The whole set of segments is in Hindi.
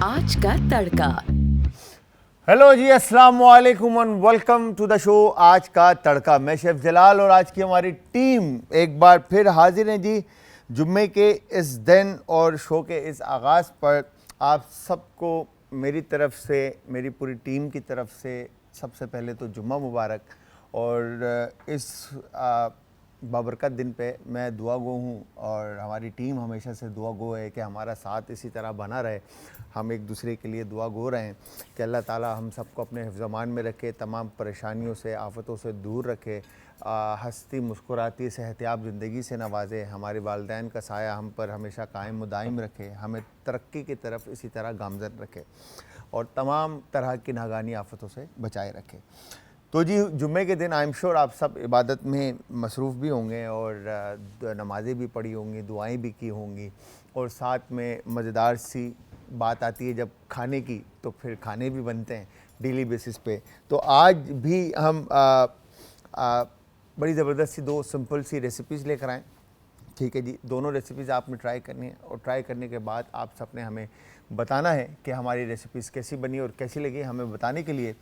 आज का तड़का। हेलो जी, अस्सलाम वालेकुम and welcome to the show आज का तड़का। मैं शेफ जलाल और आज की हमारी टीम एक बार फिर हाजिर है जी। जुम्मे के इस दिन और शो के इस आगाज़ पर आप सबको मेरी तरफ से, मेरी पूरी टीम की तरफ से सबसे पहले तो जुम्मा मुबारक। और इस बाबरकत दिन पे मैं दुआ गो हूँ और हमारी टीम हमेशा से दुआ गो है कि हमारा साथ इसी तरह बना रहे। हम एक दूसरे के लिए दुआ गो रहे हैं कि अल्लाह ताला हम सबको अपने हिफ्ज़-ए-मान में रखे, तमाम परेशानियों से, आफ़तों से दूर रखे, हंसती मुस्कुराती सेहतियाब ज़िंदगी से नवाजे, हमारे वालिदैन का साया हम पर हमेशा कायम व दायम रखे, हमें तरक्की की तरफ इसी तरह गामज़न रखे और तमाम तरह की नागानी आफ़तों से बचाए रखे। तो जी, जुम्मे के दिन आई एम श्योर आप सब इबादत में मसरूफ़ भी होंगे और नमाज़ें भी पढ़ी होंगी, दुआएं भी की होंगी और साथ में मज़ेदार सी बात आती है जब खाने की, तो फिर खाने भी बनते हैं डेली बेसिस पे। तो आज भी हम बड़ी ज़बरदस्त सी दो सिंपल सी रेसिपीज़ लेकर आएँ। ठीक है जी, दोनों रेसिपीज़ आपने ट्राई करनी है और ट्राई करने के बाद आप सबने हमें बताना है कि हमारी रेसिपीज़ कैसी बनी और कैसी लगी। हमें बताने के लिए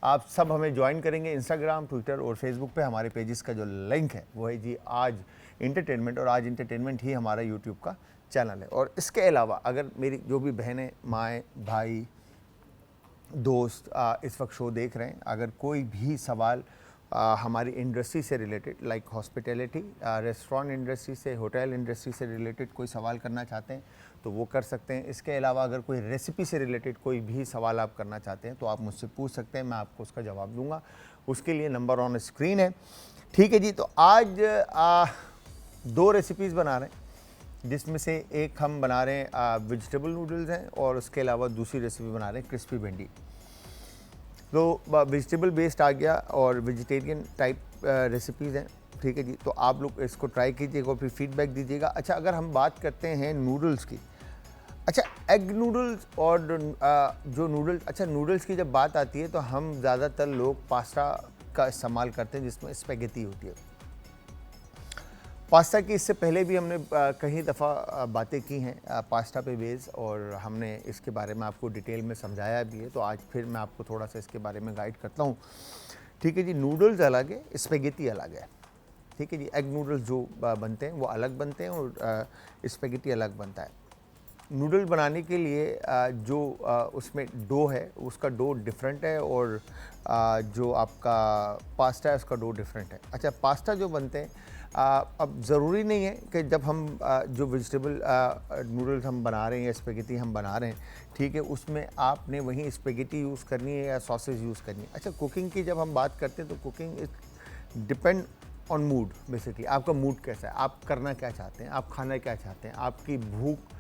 आप सब हमें ज्वाइन करेंगे इंस्टाग्राम, ट्विटर और फेसबुक पे। हमारे पेजेस का जो लिंक है वो है जी आज इंटरटेनमेंट, और आज इंटरटेनमेंट ही हमारा यूट्यूब का चैनल है। और इसके अलावा अगर मेरी जो भी बहनें, माएँ, भाई, दोस्त इस वक्त शो देख रहे हैं, अगर कोई भी सवाल हमारी इंडस्ट्री से related, like hospitality, restaurant industry से, होटल इंडस्ट्री से रिलेटेड कोई सवाल करना चाहते हैं तो वो कर सकते हैं। इसके अलावा अगर कोई रेसिपी से रिलेटेड कोई भी सवाल आप करना चाहते हैं तो आप मुझसे पूछ सकते हैं, मैं आपको उसका जवाब दूंगा। उसके लिए नंबर ऑन स्क्रीन है। ठीक है जी, तो आज दो रेसिपीज़ बना रहे हैं, जिसमें से एक हम बना रहे हैं वेजिटेबल नूडल्स हैं और उसके अलावा दूसरी रेसिपी बना रहे हैं क्रिस्पी भिंडी। तो वेजिटेबल बेस्ड आ गया और वेजिटेरियन टाइप रेसिपीज़ हैं। ठीक है जी, तो आप लोग इसको ट्राई कीजिएगा और फिर फीडबैक दीजिएगा। अच्छा, अगर हम बात करते हैं नूडल्स की, अच्छा एग नूडल्स और जो नूडल्स, अच्छा नूडल्स की जब बात आती है तो हम ज़्यादातर लोग पास्ता का इस्तेमाल करते हैं जिसमें स्पैगेटी होती है। पास्ता की इससे पहले भी हमने कई दफ़ा बातें की हैं पास्ता पे बेस, और हमने इसके बारे में आपको डिटेल में समझाया भी है। तो आज फिर मैं आपको थोड़ा सा इसके बारे में गाइड करता हूँ। ठीक है जी, नूडल्स अलग है, स्पैगेटी अलग है। ठीक है जी, एग नूडल्स जो बनते हैं वो अलग बनते हैं और स्पैगेटी अलग बनता है। नूडल बनाने के लिए जो उसमें डो है उसका डो डिफरेंट है और जो आपका पास्ता है उसका डो डिफरेंट है। अच्छा, पास्ता जो बनते हैं अब ज़रूरी नहीं है कि जब हम जो वेजिटेबल नूडल्स हम बना रहे हैं या स्पेगेटी हम बना रहे हैं, ठीक है, उसमें आपने वहीं स्पेगेटी यूज़ करनी है या सॉसेज यूज़ करनी है। अच्छा, कुकिंग की जब हम बात करते हैं तो cooking is depend on mood. Basically आपका मूड कैसा है, आप करना क्या चाहते हैं, आप खाना क्या चाहते हैं, आपकी भूख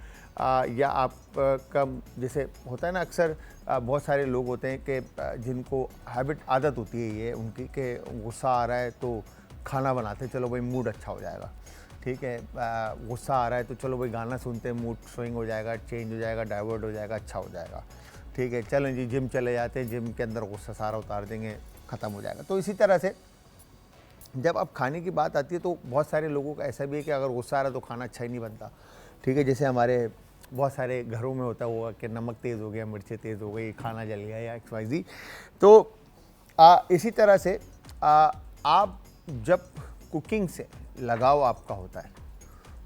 या आप का जैसे होता है ना, अक्सर बहुत सारे लोग होते हैं कि जिनको हैबिट, आदत होती है ये उनकी कि गुस्सा आ रहा है तो खाना बनाते हैं, चलो भाई मूड अच्छा हो जाएगा। ठीक है, गुस्सा आ रहा है तो चलो भाई गाना सुनते हैं, मूड स्विंग हो जाएगा, चेंज हो जाएगा, डाइवर्ट हो जाएगा, अच्छा हो जाएगा। ठीक है, चलें जी जिम चले जाते हैं, जिम के अंदर गुस्सा सारा उतार देंगे, ख़त्म हो जाएगा। तो इसी तरह से जब अब खाने की बात आती है तो बहुत सारे लोगों का ऐसा भी है कि अगर गुस्सा आ रहा है तो खाना अच्छा ही नहीं बनता। ठीक है, जैसे हमारे बहुत सारे घरों में होता हुआ कि नमक तेज़ हो गया, मिर्चें तेज़ हो गई, खाना जल गया या XYZ। तो इसी तरह से आप जब कुकिंग से लगाव आपका होता है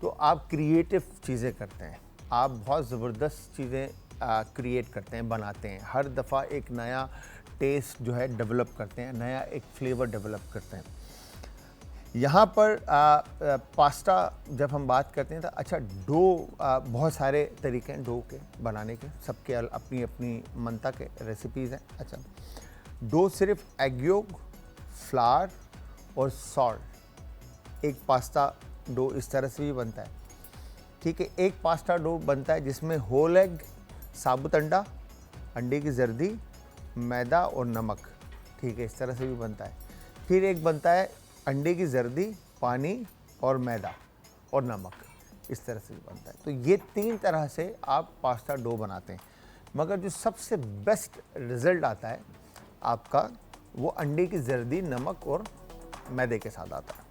तो आप क्रिएटिव चीज़ें करते हैं, आप बहुत ज़बरदस्त चीज़ें क्रिएट करते हैं, बनाते हैं। हर दफ़ा एक नया टेस्ट जो है डेवलप करते हैं, नया एक फ्लेवर डेवलप करते हैं। यहाँ पर पास्ता जब हम बात करते हैं तो अच्छा डो, बहुत सारे तरीके हैं डो के बनाने के, सबके अपनी अपनी मनता के रेसिपीज़ हैं। अच्छा, डो सिर्फ एग योक, फ्लावर और सॉल्ट, एक पास्ता डो इस तरह से भी बनता है। ठीक है, एक पास्ता डो बनता है जिसमें होल एग, साबुत अंडा, अंडे की जर्दी, मैदा और नमक। ठीक है, इस तरह से भी बनता है। फिर एक बनता है अंडे की जर्दी, पानी और मैदा और नमक, इस तरह से भी बनता है। तो ये तीन तरह से आप पास्ता डो बनाते हैं, मगर जो सबसे बेस्ट रिज़ल्ट आता है आपका वो अंडे की जर्दी, नमक और मैदे के साथ आता है।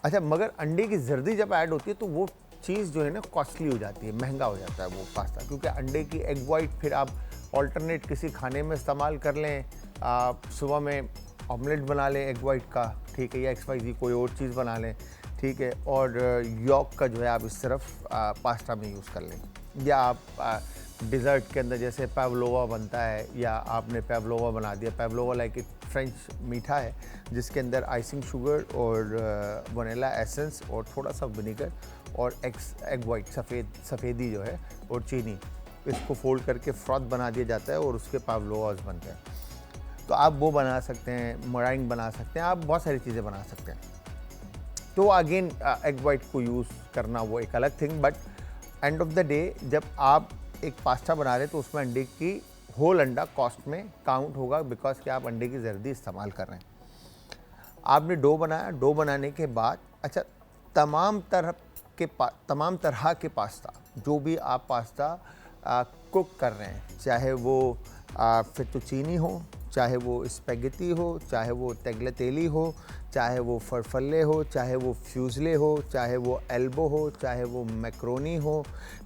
अच्छा, मगर अंडे की जर्दी जब ऐड होती है तो वो चीज़ जो है ना कॉस्टली हो जाती है, महंगा हो जाता है वो पास्ता, क्योंकि अंडे की एग वाइट फिर आप ऑल्टरनेट किसी खाने में इस्तेमाल कर लें, आप सुबह में ऑमलेट बना लें एग वाइट का, ठीक है, या XYZ कोई और चीज़ बना लें, ठीक है, और यॉक का जो है आप इस तरफ पास्ता में यूज़ कर लें, या आप डिज़र्ट के अंदर जैसे पेवलोवा बनता है, या आपने पेवलोवा बना दिया। पेवलोवा लाइक एक फ्रेंच मीठा है जिसके अंदर आइसिंग शुगर और वनीला एसेंस और थोड़ा सा विनेगर और एग वाइट सफ़ेदी जो है और चीनी, इसको फोल्ड करके फ्रॉथ बना दिया जाता है और उसके पेवलोवास बनते हैं। तो आप वो बना सकते हैं, मराइंग बना सकते हैं, आप बहुत सारी चीज़ें बना सकते हैं। तो अगेन एग वाइट को यूज़ करना वो एक अलग thing, but end of the day जब आप एक पास्ता बना रहे हैं तो उसमें अंडे की होल अंडा कॉस्ट में काउंट होगा, बिकॉज कि आप अंडे की जर्दी इस्तेमाल कर रहे हैं। आपने डो बनाया, डो बनाने के बाद अच्छा तमाम तरह के पास्ता, जो भी आप पास्ता कुक कर रहे हैं, चाहे वो फेटुचीनी हो, चाहे वो स्पेगेटी हो, चाहे वो तगलतेली हो, चाहे वो फरफल्ले हो, चाहे वो फ्यूज़ले हो, चाहे वो एल्बो हो, चाहे वो मैक्रोनी हो,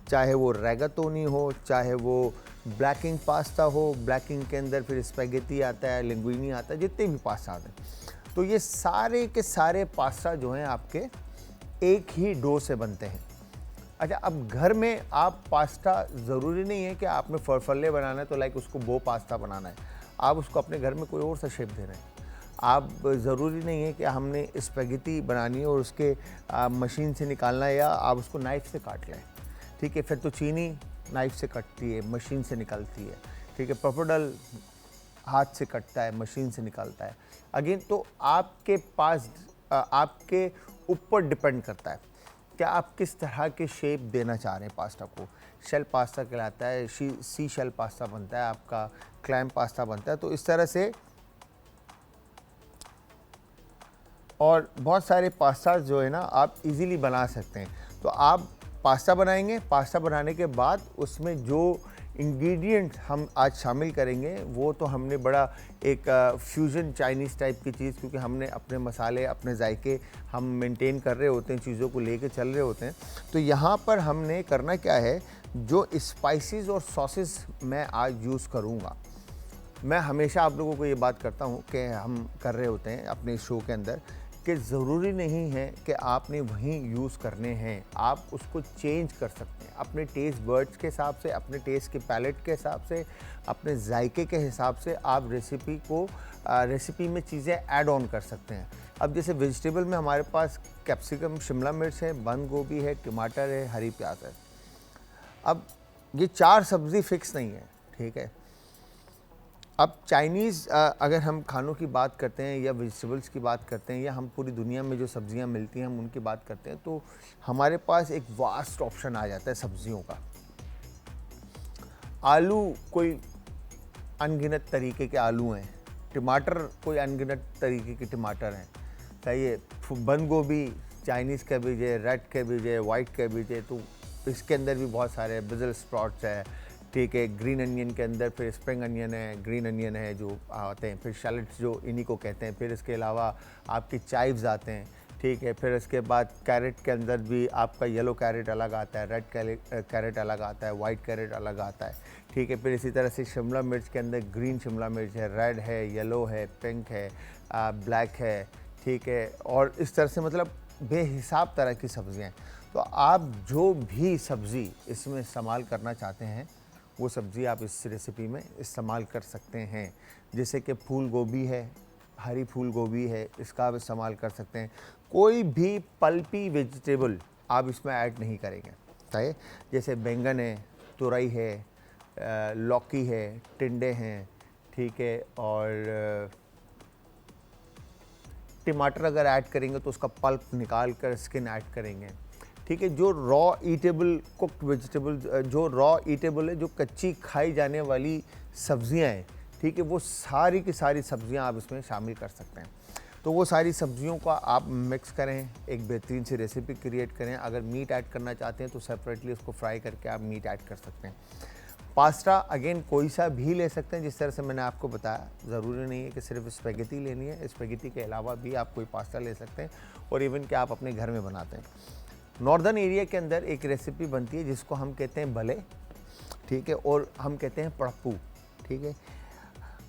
चाहे वो रेगातोनी हो, चाहे वो ब्लैकिंग पास्ता हो, ब्लैकिंग के अंदर फिर स्पेगेटी आता है, लिंगुइनी आता है, जितने भी पास्ता आते हैं, तो ये सारे के सारे पास्ता जो हैं आपके एक ही डो से बनते हैं। अच्छा, अब घर में आप पास्ता ज़रूरी नहीं है कि आपने फरफल्ले बनाना है तो लाइक उसको वो पास्ता बनाना है, आप उसको अपने घर में कोई और सा शेप दे रहे हैं। आप ज़रूरी नहीं है कि हमने स्पेगेटी बनानी है और उसके मशीन से निकालना है, या आप उसको नाइफ़ से काट लें, ठीक है। फिर तो चीनी नाइफ़ से कटती है, मशीन से निकलती है, ठीक है। पपडल हाथ से कटता है, मशीन से निकलता है। अगेन तो आपके पास आपके ऊपर डिपेंड करता है क्या आप किस तरह के शेप देना चाह रहे हैं पास्ता को। शेल पास्ता कहलाता है, सी शेल पास्ता बनता है, आपका क्लैम पास्ता बनता है, तो इस तरह से और बहुत सारे पास्ता जो है ना आप इजीली बना सकते हैं। तो आप पास्ता बनाएंगे, पास्ता बनाने के बाद उसमें जो इंग्रेडिएंट हम आज शामिल करेंगे वो तो हमने बड़ा एक फ्यूज़न चाइनीज़ टाइप की चीज़, क्योंकि हमने अपने मसाले, अपने जायके हम मेंटेन कर रहे होते हैं, चीज़ों को लेके चल रहे होते हैं। तो यहाँ पर हमने करना क्या है, जो स्पाइसेस और सॉसेस मैं आज यूज़ करूँगा, मैं हमेशा आप लोगों को ये बात करता हूँ कि हम कर रहे होते हैं अपने शो के अंदर कि ज़रूरी नहीं है कि आपने वहीं यूज़ करने हैं, आप उसको चेंज कर सकते हैं अपने टेस्ट बर्ड्स के हिसाब से, अपने टेस्ट के पैलेट के हिसाब से, अपने जायके के हिसाब से आप रेसिपी में चीज़ें ऐड ऑन कर सकते हैं। अब जैसे वेजिटेबल में हमारे पास कैप्सिकम, शिमला मिर्च है, बंद गोभी है, टमाटर है, हरी प्याज है। अब ये 4 सब्ज़ी फिक्स नहीं है, ठीक है। अब चाइनीज़ अगर हम खानों की बात करते हैं या वेजिटेबल्स की बात करते हैं, या हम पूरी दुनिया में जो सब्जियां मिलती हैं हम उनकी बात करते हैं, तो हमारे पास एक वास्ट ऑप्शन आ जाता है सब्जियों का। आलू कोई अनगिनत तरीके के आलू हैं, टमाटर कोई अनगिनत तरीके के टमाटर हैं, चाहिए बंद गोभी, चाइनीज़ कैबेज है, रेड कैबेज है, वाइट कैबेज है, तो इसके अंदर भी बहुत सारे ब्रिजल स्प्राउट्स है, ठीक है। ग्रीन अनियन के अंदर फिर स्प्रिंग अनियन है, ग्रीन अनियन है जो आते हैं, फिर शैलेट्स जो इन्हीं को कहते हैं, फिर इसके अलावा आपके चाइव्स आते हैं, ठीक है। फिर इसके बाद कैरेट के अंदर भी आपका येलो कैरेट अलग आता है, रेड कैरेट अलग आता है, वाइट कैरेट अलग आता है, ठीक है। फिर इसी तरह से शिमला मिर्च के अंदर ग्रीन शिमला मिर्च है, रेड है, येलो है, पिंक है, ब्लैक है, ठीक है। और इस तरह से मतलब बेहिसाब तरह की सब्ज़ियाँ हैं। तो आप जो भी सब्ज़ी इसमें इस्तेमाल करना चाहते हैं वो सब्ज़ी आप इस रेसिपी में इस्तेमाल कर सकते हैं। जैसे कि फूल गोभी है, हरी फूल गोभी है, इसका आप इस्तेमाल कर सकते हैं। कोई भी पल्पी वेजिटेबल आप इसमें ऐड नहीं करेंगे, चाहे जैसे बैंगन है, तुरई है, लौकी है, टिंडे हैं, ठीक है। और टमाटर अगर ऐड करेंगे तो उसका पल्प निकाल कर स्किन ऐड करेंगे, ठीक है। जो रॉ ईटेबल कुक्ड वेजिटेबल, जो रॉ ईटेबल है, जो कच्ची खाई जाने वाली सब्जियां हैं, ठीक है, वो सारी की सारी सब्जियां आप इसमें शामिल कर सकते हैं। तो वो सारी सब्जियों का आप मिक्स करें, एक बेहतरीन सी रेसिपी क्रिएट करें। अगर मीट ऐड करना चाहते हैं तो सेपरेटली उसको फ्राई करके आप मीट ऐड कर सकते हैं। पास्ता अगेन कोई सा भी ले सकते हैं, जिस तरह से मैंने आपको बताया, ज़रूरी नहीं है कि सिर्फ स्पेगेटी लेनी है, स्पेगेटी के अलावा भी आप कोई पास्ता ले सकते हैं, और इवन कि आप अपने घर में बनाते हैं। नॉर्दर्न एरिया के अंदर एक रेसिपी बनती है जिसको हम कहते हैं भले, ठीक है, और हम कहते हैं पड़प्पू, ठीक है।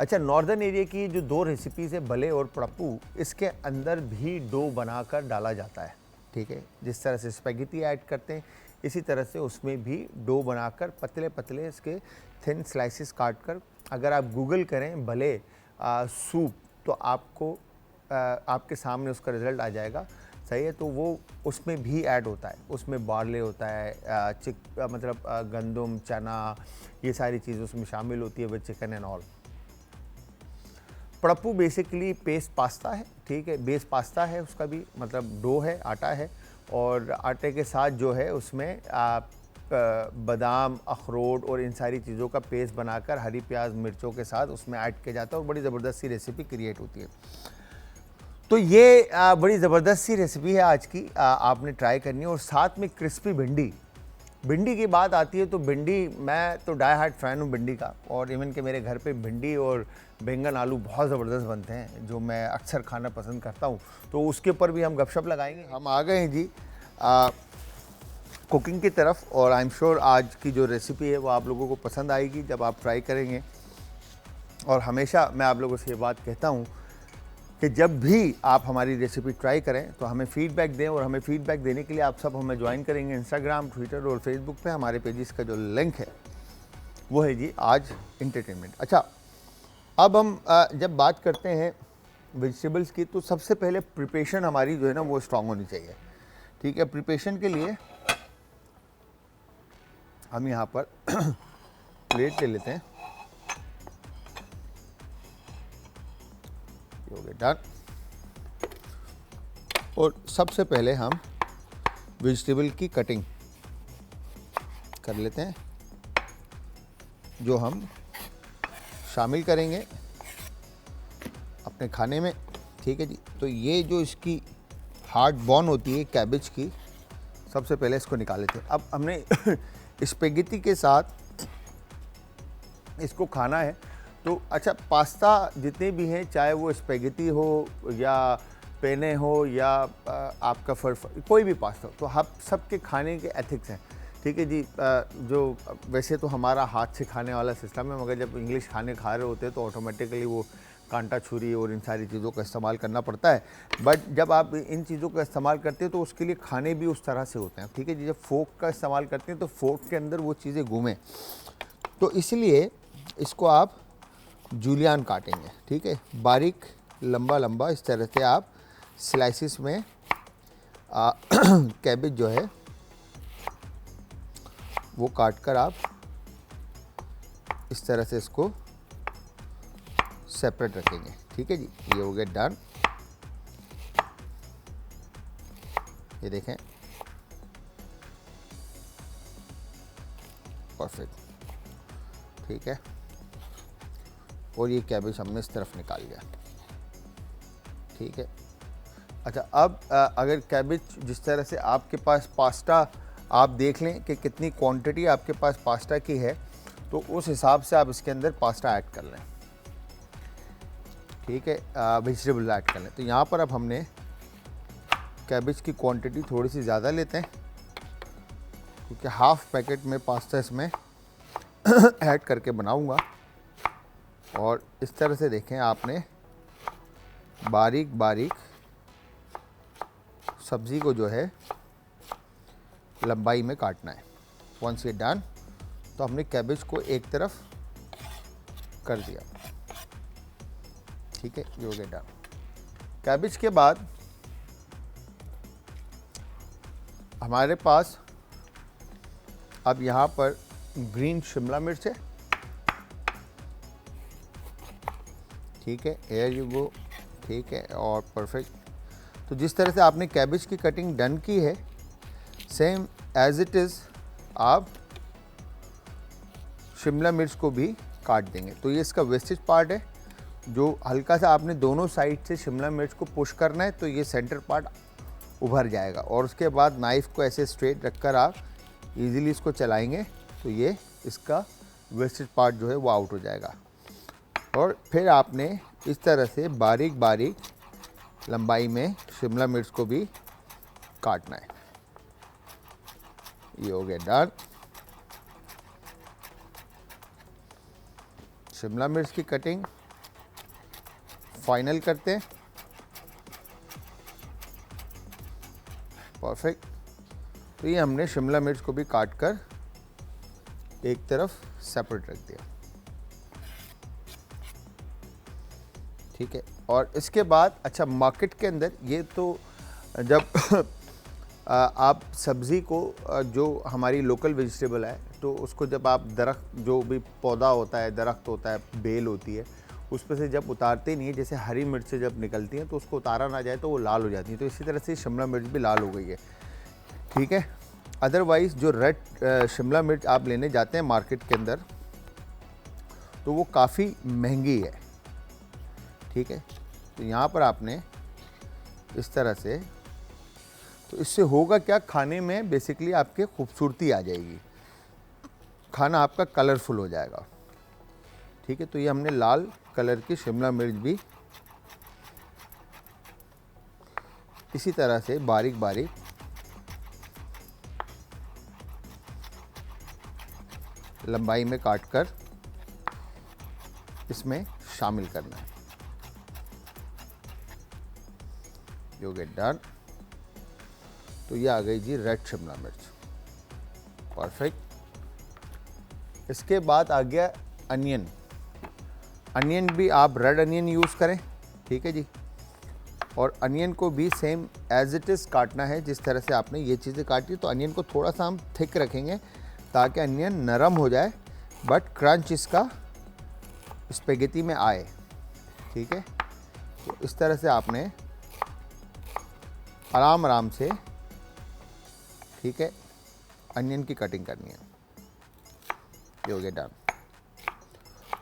अच्छा, नॉर्दर्न एरिया की जो 2 रेसिपीज़ है भले और पड़प्पू, इसके अंदर भी डो बनाकर डाला जाता है, ठीक है। जिस तरह से स्पैगेटी ऐड करते हैं इसी तरह से उसमें भी डो बनाकर पतले पतले इसके थिन स्लाइसेस काट कर, अगर आप गूगल करें भले सूप तो आपको आपके सामने उसका रिज़ल्ट आ जाएगा, सही है। तो वो उसमें भी ऐड होता है, उसमें बार्ले होता है, मतलब गंदम, चना, ये सारी चीज़ें उसमें शामिल होती है विद चिकन एंड ऑल। पड़प्पू बेसिकली पेस्ट पास्ता है, ठीक है, बेस पास्ता है, उसका भी मतलब डो है, आटा है, और आटे के साथ जो है उसमें बादाम, अखरोट और इन सारी चीज़ों का पेस्ट बनाकर हरी प्याज मिर्चों के साथ उसमें ऐड किया जाता है और बड़ी ज़बरदस्त सी रेसिपी क्रिएट होती है। तो ये बड़ी ज़बरदस्त सी रेसिपी है आज की, आपने ट्राई करनी है। और साथ में क्रिस्पी भिंडी, भिंडी की बात आती है तो भिंडी, मैं तो डाई हार्ट फ़ैन हूँ भिंडी का, और इवन के मेरे घर पे भिंडी और बैंगन आलू बहुत ज़बरदस्त बनते हैं जो मैं अक्सर खाना पसंद करता हूँ। तो उसके ऊपर भी हम गपशप लगाएंगे। हम आ गए हैं जी कुकिंग की तरफ, और आई एम श्योर आज की जो रेसिपी है वो आप लोगों को पसंद आएगी जब आप ट्राई करेंगे। और हमेशा मैं आप लोगों से ये बात कहता हूँ कि जब भी आप हमारी रेसिपी ट्राई करें तो हमें फ़ीडबैक दें, और हमें फ़ीडबैक देने के लिए आप सब हमें ज्वाइन करेंगे इंस्टाग्राम, ट्विटर और फेसबुक पे। हमारे पेजेस का जो लिंक है वो है जी आज एंटरटेनमेंट। अच्छा, अब हम जब बात करते हैं वेजिटेबल्स की, तो सबसे पहले प्रिपरेशन हमारी जो है ना वो स्ट्रॉन्ग होनी चाहिए, ठीक है। प्रिपरेशन के लिए हम यहाँ पर प्लेट ले लेते हैं, हो गया डन। और सबसे पहले हम वेजिटेबल की कटिंग कर लेते हैं जो हम शामिल करेंगे अपने खाने में, ठीक है जी। तो ये जो इसकी हार्ड बोन होती है कैबेज की, सबसे पहले इसको निकाल लेते हैं। अब हमने स्पेगेटी के साथ इसको खाना है, तो अच्छा, पास्ता जितने भी हैं, चाहे वो स्पेगेटी हो या पेने हो या आपका कोई भी पास्ता हो, तो हम सबके खाने के एथिक्स हैं, ठीक है जी। जो वैसे तो हमारा हाथ से खाने वाला सिस्टम है, मगर जब इंग्लिश खाने खा रहे होते हैं तो ऑटोमेटिकली वो कांटा छुरी और इन सारी चीज़ों का इस्तेमाल करना पड़ता है। बट जब आप इन चीज़ों का इस्तेमाल करते हैं तो उसके लिए खाने भी उस तरह से होते हैं, ठीक है जी। जब फोर्क का इस्तेमाल करते हैं तो फोर्क के अंदर वो चीज़ें घूमें, तो इसलिए इसको आप जूलियन काटेंगे, ठीक है, बारीक लंबा लंबा इस तरह से आप स्लाइसिस में कैबेज जो है वो काट कर आप इस तरह से इसको सेपरेट रखेंगे, ठीक है जी। ये हो गया डन। ये देखें, परफेक्ट, ठीक है। और ये कैबेज हमने इस तरफ निकाल लिया, ठीक है। अच्छा, अब अगर कैबेज जिस तरह से आपके पास पास्ता, आप देख लें कि कितनी क्वांटिटी आपके पास पास्ता की है, तो उस हिसाब से आप इसके अंदर पास्ता ऐड कर लें, ठीक है, वेजिटेबल ऐड कर लें। तो यहाँ पर अब हमने कैबेज की क्वांटिटी थोड़ी सी ज़्यादा लेते हैं, क्योंकि हाफ़ पैकेट में पास्ता इसमें ऐड करके बनाऊँगा। और इस तरह से देखें, आपने बारीक बारीक सब्ज़ी को जो है लंबाई में काटना है। वंस ये डन, तो हमने कैबेज को एक तरफ कर दिया, ठीक है, ये हो गया डन। कैबेज के बाद हमारे पास अब यहाँ पर ग्रीन शिमला मिर्च है, ठीक है, एयर यू गो, ठीक है, और परफेक्ट। तो जिस तरह से आपने कैबेज की कटिंग डन की है, सेम एज इट इज़ आप शिमला मिर्च को भी काट देंगे। तो ये इसका वेस्टेज पार्ट है, जो हल्का सा आपने दोनों साइड से शिमला मिर्च को पुश करना है, तो ये सेंटर पार्ट उभर जाएगा। और उसके बाद नाइफ़ को ऐसे स्ट्रेट रखकर आप इजीली इसको चलाएंगे, तो ये इसका वेस्टेज पार्ट जो है वो आउट हो जाएगा। और फिर आपने इस तरह से बारीक बारीक लंबाई में शिमला मिर्च को भी काटना है, ये हो गया डन। शिमला मिर्च की कटिंग फाइनल करते हैं। परफेक्ट। तो ये हमने शिमला मिर्च को भी काट कर एक तरफ सेपरेट रख दिया, ठीक है। और इसके बाद अच्छा, मार्केट के अंदर ये तो जब आप सब्ज़ी को जो हमारी लोकल वेजिटेबल है, तो उसको जब आप दरख्त, जो भी पौधा होता है, दरख्त होता है, बेल होती है, उस पर से जब उतारते नहीं है, जैसे हरी मिर्च जब निकलती हैं तो उसको उतारा ना जाए तो वो लाल हो जाती है, तो इसी तरह से शिमला मिर्च भी लाल हो गई है, ठीक है। अदरवाइज़ जो रेड शिमला मिर्च आप लेने जाते हैं मार्केट के अंदर, तो वो काफ़ी महंगी है, ठीक है। तो यहाँ पर आपने इस तरह से, तो इससे होगा क्या, खाने में बेसिकली आपके खूबसूरती आ जाएगी, खाना आपका कलरफुल हो जाएगा, ठीक है। तो ये हमने लाल कलर की शिमला मिर्च भी इसी तरह से बारीक बारीक लंबाई में काट कर इसमें शामिल करना है। You get done. तो ये आ गई जी रेड शिमला मिर्च, परफेक्ट। इसके बाद आ गया अनियन। अनियन भी आप रेड अनियन यूज़ करें, ठीक है जी। और अनियन को भी सेम एज इट इज़ काटना है, जिस तरह से आपने ये चीज़ें काटी। तो अनियन को थोड़ा सा हम थिक रखेंगे ताकि अनियन नरम हो जाए, बट क्रंच इसका स्पेगेटी में आए, ठीक है। तो इस तरह से आपने आराम आराम से, ठीक है, अनियन की कटिंग करनी है। ये हो गया डन।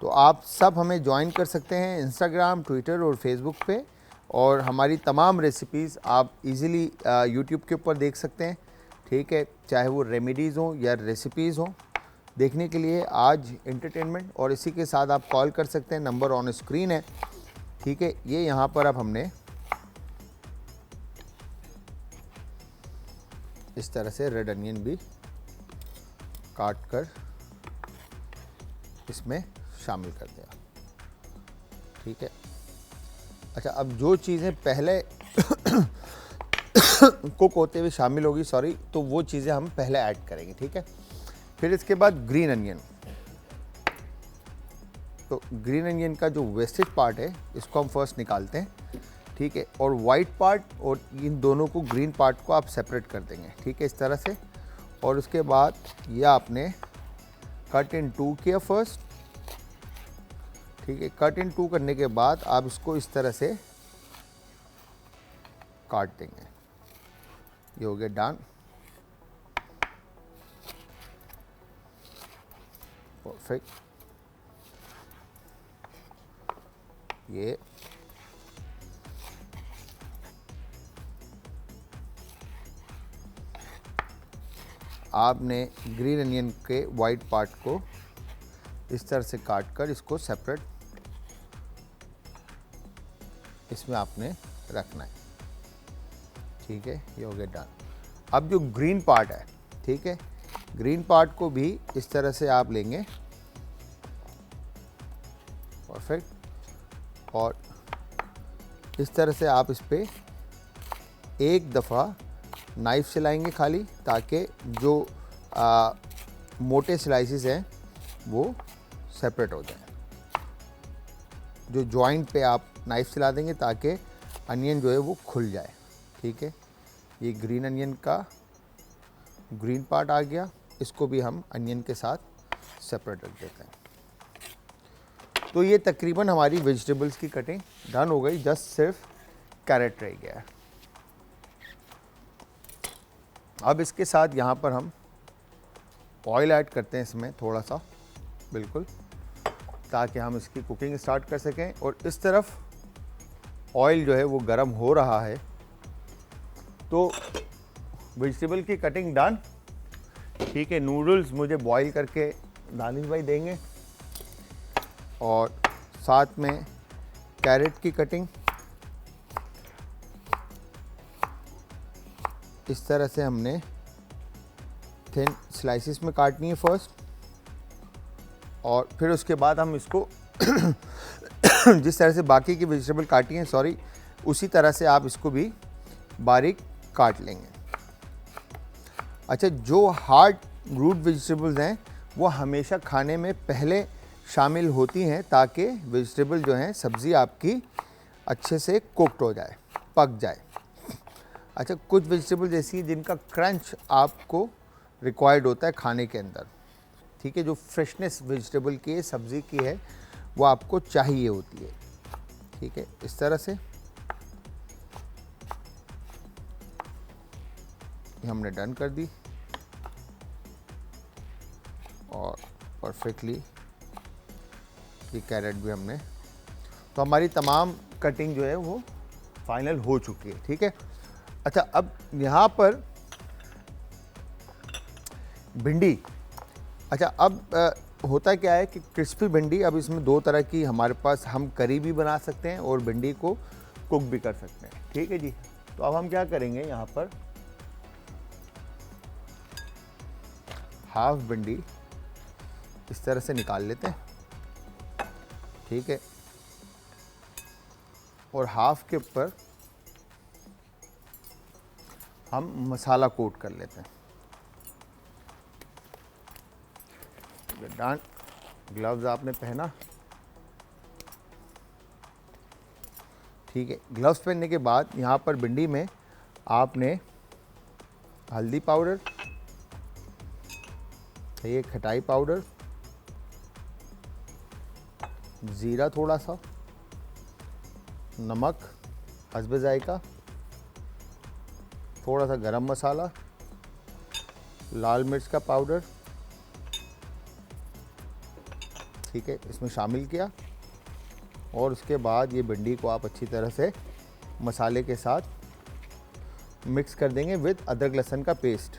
तो आप सब हमें ज्वाइन कर सकते हैं इंस्टाग्राम, ट्विटर और फेसबुक पे, और हमारी तमाम रेसिपीज़ आप इजीली यूट्यूब के ऊपर देख सकते हैं, ठीक है। चाहे वो रेमेडीज़ हों या रेसिपीज़ हों, देखने के लिए आज एंटरटेनमेंट। और इसी के साथ आप कॉल कर सकते हैं, नंबर ऑन स्क्रीन है, ठीक है। ये यहाँ पर अब हमने इस तरह से रेड अनियन भी काट कर इसमें शामिल कर दिया, ठीक है। अच्छा, अब जो चीज़ें पहले कुक होते हुए शामिल होगी, सॉरी, तो वो चीज़ें हम पहले ऐड करेंगे, ठीक है। फिर इसके बाद ग्रीन अनियन। तो ग्रीन अनियन का जो वेस्टेज पार्ट है, इसको हम फर्स्ट निकालते हैं, ठीक है। और वाइट पार्ट और इन दोनों को, ग्रीन पार्ट को आप सेपरेट कर देंगे, ठीक है, इस तरह से। और उसके बाद यह आपने कट इन 2 किया फर्स्ट, ठीक है। कट इन 2 करने के बाद आप इसको इस तरह से काट देंगे। ये हो गया डन, परफेक्ट। ये आपने ग्रीन अनियन के वाइट पार्ट को इस तरह से काट कर इसको सेपरेट इसमें आपने रखना है, ठीक है। ये हो गया डन। अब जो ग्रीन पार्ट है, ठीक है, ग्रीन पार्ट को भी इस तरह से आप लेंगे, परफेक्ट। और इस तरह से आप इस पर एक दफ़ा नाइफ चलाएंगे खाली, ताकि जो मोटे स्लाइसेस हैं वो सेपरेट हो जाए। जो जॉइंट पे आप नाइफ चला देंगे ताकि अनियन जो है वो खुल जाए, ठीक है। ये ग्रीन अनियन का ग्रीन पार्ट आ गया, इसको भी हम अनियन के साथ सेपरेट रख देते हैं। तो ये तकरीबन हमारी वेजिटेबल्स की कटिंग डन हो गई, जस्ट सिर्फ कैरेट रह गया है। अब इसके साथ यहाँ पर हम ऑयल ऐड करते हैं इसमें थोड़ा सा, बिल्कुल, ताकि हम इसकी कुकिंग स्टार्ट कर सकें। और इस तरफ ऑयल जो है वो गर्म हो रहा है। तो वेजिटेबल की कटिंग डन, ठीक है। नूडल्स मुझे बॉईल करके दानिश भाई देंगे, और साथ में कैरेट की कटिंग इस तरह से हमने थिन स्लाइसिस में काटनी है फर्स्ट, और फिर उसके बाद हम इसको जिस तरह से बाकी की वेजिटेबल काटी हैं, सॉरी, उसी तरह से आप इसको भी बारीक काट लेंगे। अच्छा, जो हार्ड रूट वेजिटेबल्स हैं वो हमेशा खाने में पहले शामिल होती हैं ताकि वेजिटेबल जो हैं, सब्ज़ी आपकी अच्छे से कुक्ड हो जाए, पक जाए। अच्छा, कुछ वेजिटेबल ऐसी हैं जिनका क्रंच आपको रिक्वायर्ड होता है खाने के अंदर, ठीक है, जो फ्रेशनेस वेजिटेबल की है, सब्ज़ी की है, वो आपको चाहिए होती है, ठीक है। इस तरह से ये हमने डन कर दी और परफेक्टली ये कैरेट भी हमने, तो हमारी तमाम कटिंग जो है वो फाइनल हो चुकी है, ठीक है। अच्छा, अब यहाँ पर भिंडी, अच्छा अब होता क्या है कि क्रिस्पी भिंडी, अब इसमें दो तरह की हमारे पास, हम करी भी बना सकते हैं और भिंडी को कुक भी कर सकते हैं, ठीक है जी। तो अब हम क्या करेंगे, यहाँ पर हाफ भिंडी इस तरह से निकाल लेते हैं, ठीक है, और हाफ के ऊपर हम मसाला कोट कर लेते हैं। डन। ग्लव्स आपने पहना, ठीक है। ग्लव्स पहनने के बाद यहाँ पर भिंडी में आपने हल्दी पाउडर, ये खटाई पाउडर, ज़ीरा थोड़ा सा, नमक हस्बे जायका, थोड़ा सा गरम मसाला, लाल मिर्च का पाउडर, ठीक है, इसमें शामिल किया। और उसके बाद ये भिंडी को आप अच्छी तरह से मसाले के साथ मिक्स कर देंगे विद अदरक लहसुन का पेस्ट,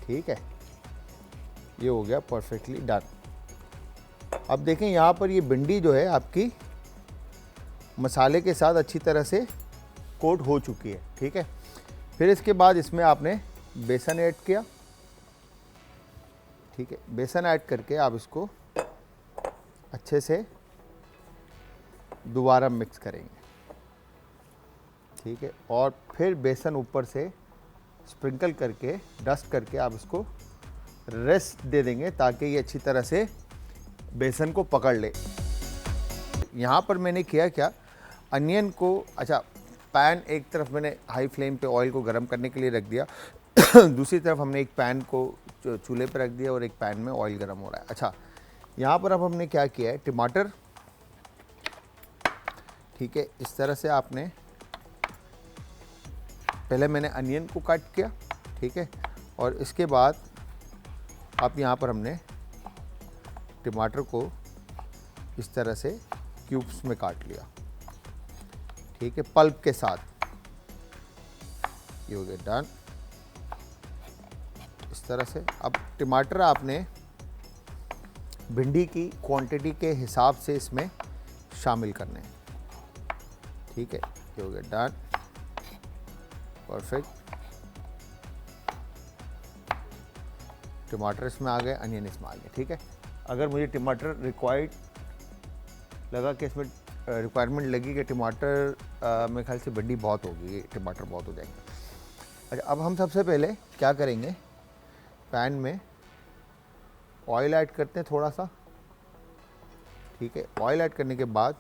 ठीक है। ये हो गया परफेक्टली डन। अब देखें यहाँ पर ये भिंडी जो है आपकी मसाले के साथ अच्छी तरह से कोट हो चुकी है, ठीक है। फिर इसके बाद इसमें आपने बेसन ऐड किया, ठीक है। बेसन ऐड करके आप इसको अच्छे से दोबारा मिक्स करेंगे, ठीक है। और फिर बेसन ऊपर से स्प्रिंकल करके, डस्ट करके आप इसको रेस्ट दे देंगे ताकि ये अच्छी तरह से बेसन को पकड़ ले। यहाँ पर मैंने किया क्या, अनियन को, अच्छा, पैन एक तरफ मैंने हाई फ्लेम पे ऑयल को गर्म करने के लिए रख दिया दूसरी तरफ हमने एक पैन को चूल्हे पर रख दिया और एक पैन में ऑयल गर्म हो रहा है। अच्छा, यहाँ पर अब हमने क्या किया है, टमाटर, ठीक है, इस तरह से आपने, पहले मैंने अनियन को कट किया, ठीक है, और इसके बाद अब यहाँ पर हमने टमाटर को इस तरह से क्यूब्स में काट लिया, ठीक है, पल्प के साथ। ये हो गया डन इस तरह से। अब टमाटर आपने भिंडी की क्वांटिटी के हिसाब से इसमें शामिल करने हैं, ठीक है। ये हो गया डन, परफेक्ट। टमाटर इसमें आ गए, अनियन इसमें आ गए, ठीक है। अगर मुझे टमाटर रिक्वायर्ड लगा कि इसमें रिक्वायरमेंट लगी कि टमाटर, मेरे ख्याल से भिंडी बहुत होगी, टमाटर बहुत हो जाएंगे। अच्छा, अब हम सबसे पहले क्या करेंगे, पैन में ऑयल ऐड करते हैं थोड़ा सा, ठीक है। ऑयल ऐड करने के बाद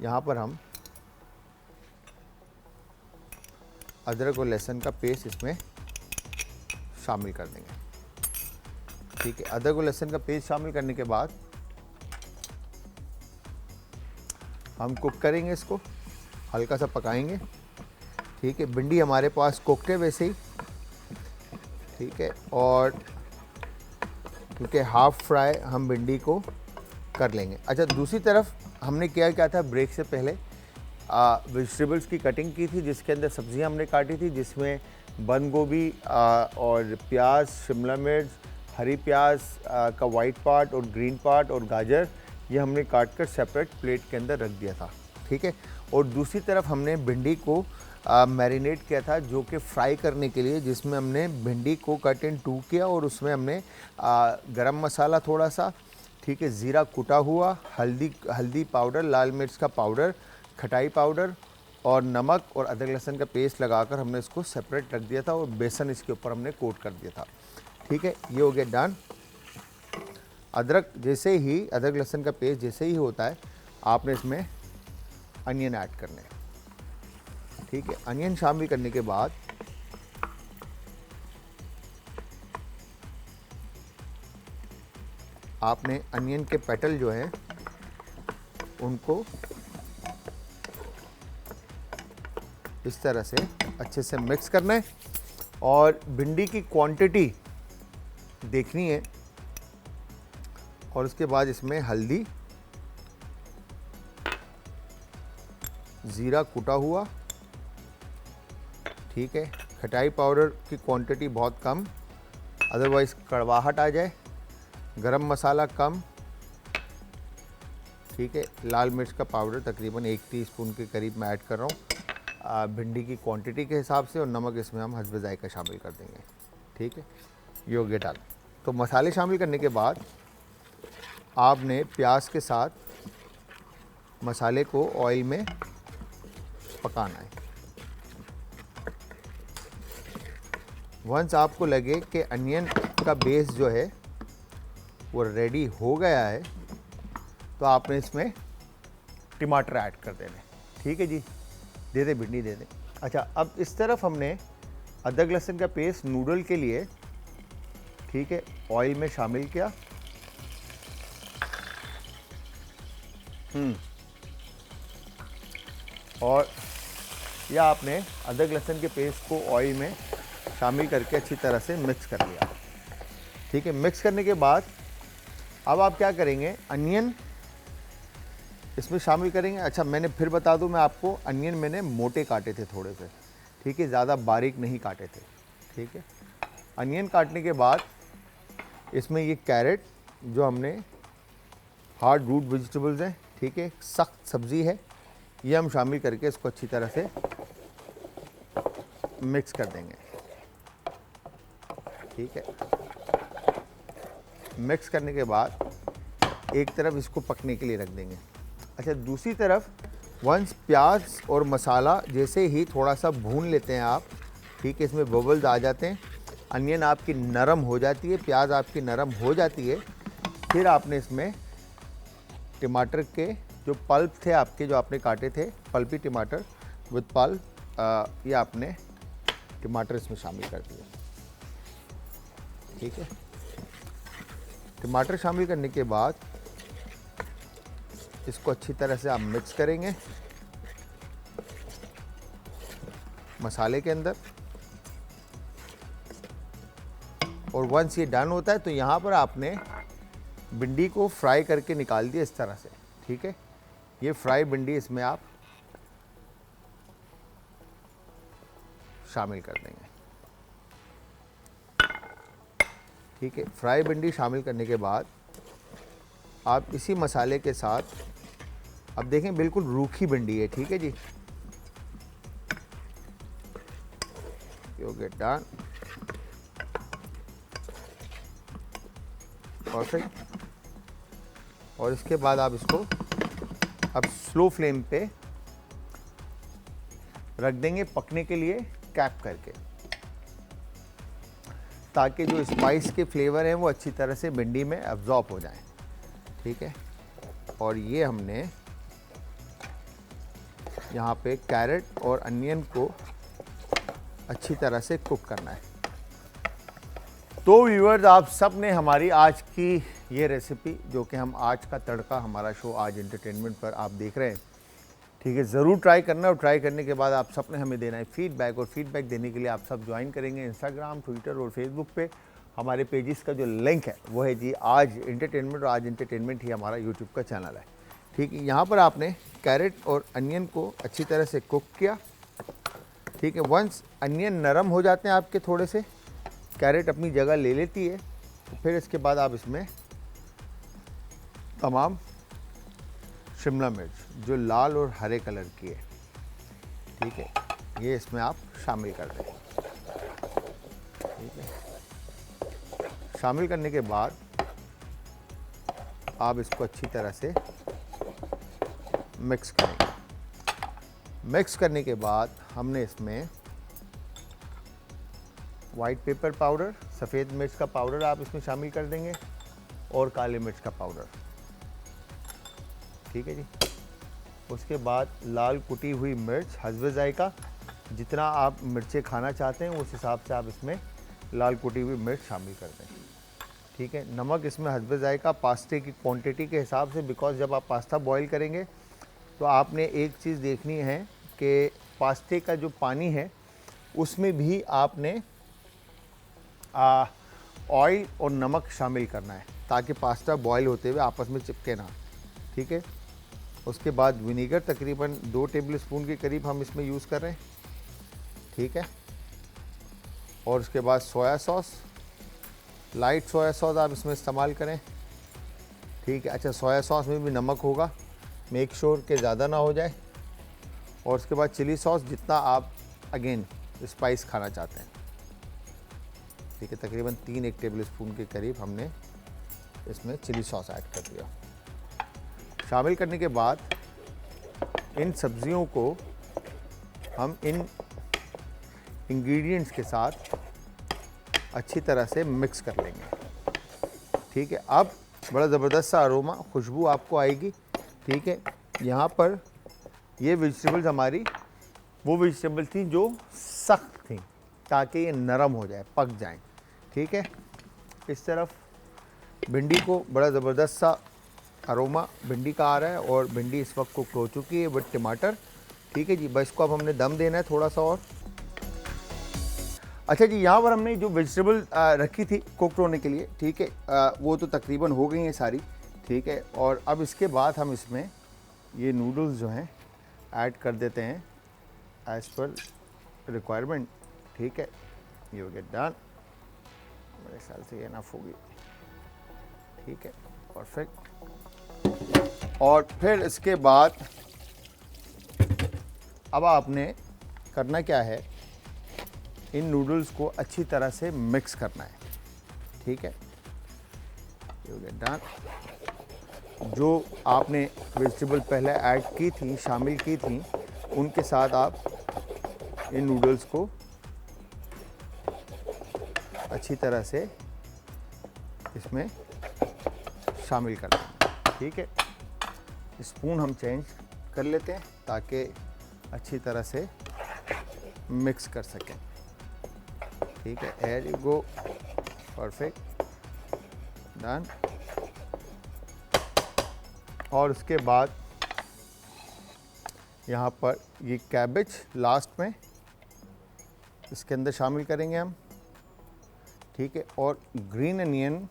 यहाँ पर हम अदरक और लहसुन का पेस्ट इसमें शामिल कर देंगे, ठीक है। अदरक और लहसुन का पेस्ट शामिल करने के बाद हम कुक करेंगे, इसको हल्का सा पकाएंगे, ठीक है। भिंडी हमारे पास कुकड है वैसे ही, ठीक है, और क्योंकि हाफ फ्राई हम भिंडी को कर लेंगे। अच्छा, दूसरी तरफ हमने क्या था, ब्रेक से पहले वेजिटेबल्स की कटिंग की थी, जिसके अंदर सब्जियां हमने काटी थी, जिसमें बंद गोभी और प्याज, शिमला मिर्च, हरी प्याज का वाइट पार्ट और ग्रीन पार्ट और गाजर, ये हमने काट कर सेपरेट प्लेट के अंदर रख दिया था, ठीक है। और दूसरी तरफ हमने भिंडी को मैरिनेट किया था, जो कि फ्राई करने के लिए, जिसमें हमने भिंडी को कट इन 2 किया और उसमें हमने गरम मसाला थोड़ा सा, ठीक है, ज़ीरा कुटा हुआ, हल्दी पाउडर, लाल मिर्च का पाउडर, खटाई पाउडर और नमक और अदरक लहसुन का पेस्ट लगाकर हमने इसको सेपरेट रख दिया था और बेसन इसके ऊपर हमने कोट कर दिया था। ठीक है, ये हो गया डन। अदरक लहसुन का पेस्ट जैसे ही होता है, आपने इसमें अनियन ऐड करने हैं। ठीक है, अनियन शामिल करने के बाद आपने अनियन के पेटल जो हैं उनको इस तरह से अच्छे से मिक्स करना है और भिंडी की क्वांटिटी देखनी है। और उसके बाद इसमें हल्दी, ज़ीरा कुटा हुआ, ठीक है, खटाई पाउडर की क्वांटिटी बहुत कम, अदरवाइज़ कड़वाहट आ जाए, गरम मसाला कम, ठीक है, लाल मिर्च का पाउडर तकरीबन 1 टीस्पून के करीब मैं ऐड कर रहा हूँ भिंडी की क्वांटिटी के हिसाब से, और नमक इसमें हम हस्बे जायका शामिल कर देंगे। ठीक है, ये हो गया डाल। तो मसाले शामिल करने के बाद आपने प्याज के साथ मसाले को ऑयल में पकाना है। वंस आपको लगे कि अनियन का बेस जो है वो रेडी हो गया है, तो आपने इसमें टमाटर ऐड कर देने। ठीक है जी, दे दे भिंडी दे दे। अच्छा, अब इस तरफ हमने अदरक लहसुन का पेस्ट नूडल के लिए, ठीक है, ऑयल में शामिल किया। और या आपने अदरक लहसुन के पेस्ट को ऑयल में शामिल करके अच्छी तरह से मिक्स कर लिया। ठीक है, मिक्स करने के बाद अब आप क्या करेंगे, अनियन इसमें शामिल करेंगे। अच्छा, मैंने फिर बता दूं मैं आपको, अनियन मैंने मोटे काटे थे थोड़े से, ठीक है, ज़्यादा बारीक नहीं काटे थे। ठीक है, अनियन काटने के बाद इसमें ये कैरेट जो हमने हार्ड रूट वेजिटेबल्स हैं, ठीक है, सख्त सब्ज़ी है, ये हम शामिल करके इसको अच्छी तरह से मिक्स कर देंगे। ठीक है, मिक्स करने के बाद एक तरफ इसको पकने के लिए रख देंगे। अच्छा, दूसरी तरफ वंस प्याज और मसाला जैसे ही थोड़ा सा भून लेते हैं आप, ठीक है, इसमें बबल्स आ जाते हैं, अनियन आपकी नरम हो जाती है, प्याज आपकी नरम हो जाती है, फिर आपने इसमें टमाटर के जो पल्प थे आपके, जो आपने काटे थे, पल्पी टमाटर विद पल्प, ये आपने टमाटर इसमें शामिल कर दिए। ठीक है, टमाटर शामिल करने के बाद इसको अच्छी तरह से आप मिक्स करेंगे मसाले के अंदर। और वंस ये डन होता है तो यहाँ पर आपने भिंडी को फ्राई करके निकाल दिया इस तरह से। ठीक है, ये फ्राई भिंडी इसमें आप शामिल कर देंगे। ठीक है, फ्राई भिंडी शामिल करने के बाद आप इसी मसाले के साथ, अब देखें बिल्कुल रूखी भिंडी है। ठीक है जी, यू गेट डन, परफेक्ट। और इसके बाद आप इसको अब स्लो फ्लेम पे रख देंगे पकने के लिए, कैप करके, ताकि जो स्पाइस के फ्लेवर हैं वो अच्छी तरह से भिंडी में अब्जॉर्ब हो जाएं। ठीक है, और ये हमने यहाँ पे कैरेट और अनियन को अच्छी तरह से कुक करना है। तो व्यूअर्स, आप सब ने हमारी आज की ये रेसिपी, जो कि हम आज का तड़का, हमारा शो आज एंटरटेनमेंट पर आप देख रहे हैं, ठीक है, ज़रूर ट्राई करना। और ट्राई करने के बाद आप सब ने हमें देना है फीडबैक, और फीडबैक देने के लिए आप सब ज्वाइन करेंगे इंस्टाग्राम, ट्विटर और फेसबुक पे। हमारे पेजेस का जो लिंक है वो है जी आज एंटरटेनमेंट, और आज एंटरटेनमेंट ही हमारा यूट्यूब का चैनल है। ठीक है, यहाँ पर आपने कैरेट और अनियन को अच्छी तरह से कुक किया। ठीक है, वंस अनियन नरम हो जाते हैं आपके थोड़े से, कैरेट अपनी जगह ले लेती है, तो फिर इसके बाद आप इसमें तमाम शिमला मिर्च जो लाल और हरे कलर की है, ठीक है, ये इसमें आप शामिल कर दें। ठीक है, शामिल करने के बाद आप इसको अच्छी तरह से मिक्स करेंगे। मिक्स करने के बाद हमने इसमें वाइट पेपर पाउडर, सफ़ेद मिर्च का पाउडर आप इसमें शामिल कर देंगे और काली मिर्च का पाउडर। ठीक है जी। उसके बाद लाल कुटी हुई मिर्च हस्बे जायका, जितना आप मिर्चें खाना चाहते हैं उस हिसाब से आप इसमें लाल कुटी हुई मिर्च शामिल कर दें। ठीक है, नमक इसमें हस्बे जायका पास्ते की क्वांटिटी के हिसाब से, बिकॉज़ जब आप पास्ता बॉईल करेंगे तो आपने एक चीज़ देखनी है कि पास्ते का जो पानी है उसमें भी आपने ऑयल और नमक शामिल करना है ताकि पास्ता बॉईल होते हुए आपस में चिपके ना। ठीक है, उसके बाद विनीगर तकरीबन 2 टेबलस्पून के करीब हम इसमें यूज़ कर रहे हैं। ठीक है, और उसके बाद soya sauce, light soya sauce आप इसमें इस्तेमाल करें। ठीक है, अच्छा सोया सॉस में भी नमक होगा, मेक श्योर कि ज़्यादा ना हो जाए। और उसके बाद चिली सॉस, जितना आप अगेन स्पाइस खाना चाहते हैं। ठीक है, तकरीबन 1 टेबलस्पून के करीब हमने इसमें चिली सॉस ऐड कर दिया। शामिल करने के बाद इन सब्जियों को हम इन इंग्रेडिएंट्स के साथ अच्छी तरह से मिक्स कर लेंगे। ठीक है, अब बड़ा ज़बरदस्त सा अरोमा, खुशबू आपको आएगी। ठीक है, यहाँ पर ये वेजिटेबल्स हमारी वो वेजिटेबल थी जो सख्त थी ताकि ये नरम हो जाए, पक जाएं। ठीक है, इस तरफ भिंडी को बड़ा ज़बरदस्त सा अरोमा भिंडी का आ रहा है और भिंडी इस वक्त कुक हो चुकी है विद टमाटर। ठीक है जी, बस इसको अब हमने दम देना है थोड़ा सा और। अच्छा जी, यहाँ पर हमने जो वेजिटेबल रखी थी कुक होने के लिए, ठीक है, वो तो तकरीबन हो गई हैं सारी। ठीक है, और अब इसके बाद हम इसमें ये नूडल्स जो हैं ऐड कर देते हैं एज़ पर रिक्वायरमेंट। ठीक है, ये हो गया डन, मेरे ख्याल से ये नफ होगी। ठीक है, परफेक्ट। और फिर इसके बाद अब आपने करना क्या है, इन नूडल्स को अच्छी तरह से मिक्स करना है। ठीक है, ये हो गया डन। जो आपने वेजिटेबल पहले ऐड की थी, शामिल की थी, उनके साथ आप इन नूडल्स को अच्छी तरह से इसमें शामिल कर दें। ठीक है, स्पून हम चेंज कर लेते हैं ताकि अच्छी तरह से मिक्स कर सकें। ठीक है, air you go, perfect, done. और उसके बाद यहाँ पर ये कैबेज लास्ट में इसके अंदर शामिल करेंगे हम। ठीक है, और ग्रीन अनियन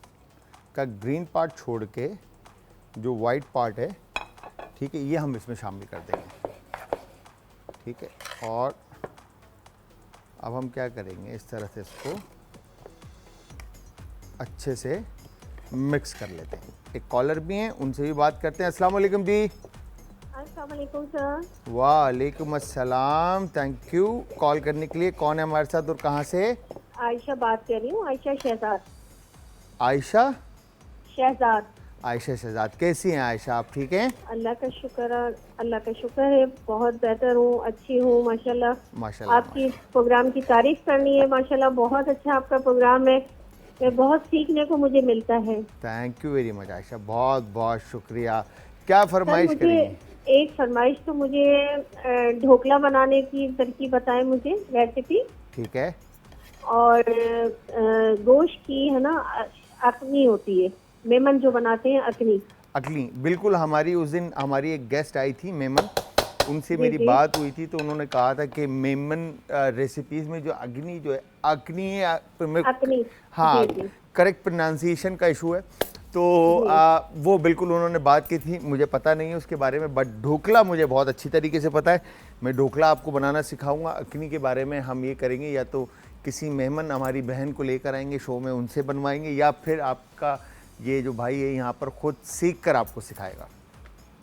का ग्रीन पार्ट छोड़ के जो वाइट पार्ट है, ठीक है, ये हम इसमें शामिल कर देंगे। ठीक है, और अब हम क्या करेंगे, इस तरह से इसको अच्छे से मिक्स कर लेते हैं। एक कॉलर भी हैं, उनसे भी बात करते हैं। अस्सलाम वालेकुम जी। अस्सलाम वालेकुम सर। वालेकुम अस्सलाम, थैंक यू कॉल करने के लिए। कौन है हमारे साथ और कहाँ से? आयशा बात कर रही हूँ, आयशा शहजाद। आयशा शहजाद। आयशा शहजाद, कैसी हैं आयशा, आप ठीक हैं? अल्लाह का शुक्र है, अल्लाह का शुक्र है, बहुत बेहतर हूँ, अच्छी हूँ माशाल्लाह। माशाल्लाह। आपकी प्रोग्राम की तारीफ करनी है, माशाल्लाह बहुत अच्छा आपका प्रोग्राम है, बहुत सीखने को मुझे मिलता है। Thank you very much Ayesha, बहुत बहुत शुक्रिया। क्या फरमाइश मुझे करेंगी? एक फरमाइश, तो मुझे ढोकला बनाने की तरकीब बताएं, मुझे रेसिपी। ठीक है। और गोश्त की है ना, अखनी होती है, मेमन जो बनाते हैं, अखनी। अगली बिल्कुल, हमारी उस दिन हमारी एक गेस्ट आई थी मेमन, उनसे जी मेरी जी। बात हुई थी तो उन्होंने कहा था कि मेमन रेसिपीज़ में जो अग्नि जो है, अग्नि है, अखनी। हाँ, जी जी। करेक्ट प्रोनाउंसिएशन का इशू है तो जी। वो बिल्कुल उन्होंने बात की थी, मुझे पता नहीं है उसके बारे में, बट ढोकला मुझे बहुत अच्छी तरीके से पता है। मैं ढोकला आपको बनाना सिखाऊंगा। अग्नि के बारे में हम ये करेंगे, या तो किसी मेहमान हमारी बहन को लेकर आएंगे शो में, उनसे बनवाएंगे, या फिर आपका ये जो भाई है यहाँ पर खुद सीख कर आपको सिखाएगा।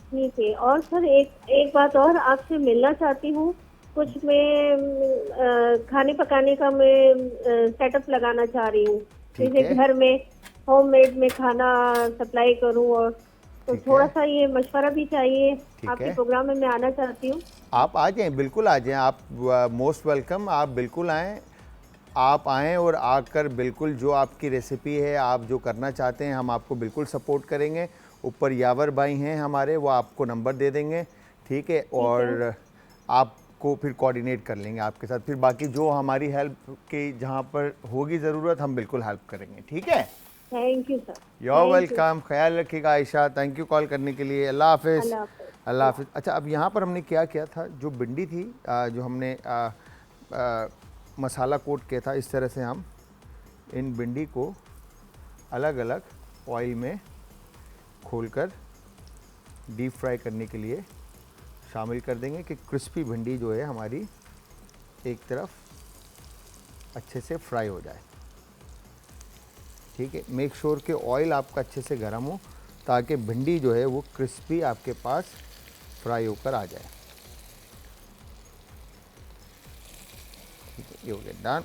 ठीक है। और सर एक बात और आपसे मिलना चाहती हूँ कुछ मैं खाने पकाने का मैं सेटअप लगाना चाह रही हूँ, ठीक जैसे है। घर में होममेड में खाना सप्लाई करूँ, और तो ठीक थोड़ा है। सा ये मशवरा भी चाहिए। ठीक आपके है, प्रोग्राम में मैं आना चाहती हूँ। आप आ जाएं, बिल्कुल आ जाएं, आप मोस्ट वेलकम, आप बिल्कुल आएं। आप आएँ और आकर बिल्कुल जो आपकी रेसिपी है, आप जो करना चाहते हैं, हम आपको बिल्कुल सपोर्ट करेंगे। ऊपर यावर भाई हैं हमारे, वो आपको नंबर दे देंगे, ठीक है, ठीक है। और आपको फिर कोऑर्डिनेट कर लेंगे आपके साथ। फिर बाकी जो हमारी हेल्प की जहाँ पर होगी ज़रूरत, हम बिल्कुल हेल्प करेंगे, ठीक है। Thank you sir. You are thank you. Welcome, ख्याल रखिएगा आयशा, थैंक यू कॉल करने के लिए। अल्लाह हाफिज़। अल्लाह हाफ़िज़। अल्लाह अल्लाह। हाफिज़। अच्छा, अब यहाँ पर हमने क्या किया था, जो भिंडी थी, जो हमने मसाला कोट किया था, इस तरह से हम इन भिंडी को अलग अलग ऑयल में खोलकर डीप फ्राई करने के लिए शामिल कर देंगे कि क्रिस्पी भिंडी जो है हमारी एक तरफ अच्छे से फ्राई हो जाए, ठीक है। मेक श्योर कि ऑयल आपका अच्छे से गर्म हो, ताकि भिंडी जो है वो क्रिस्पी आपके पास फ्राई होकर आ जाए, ठीक है। ये हो गया डन।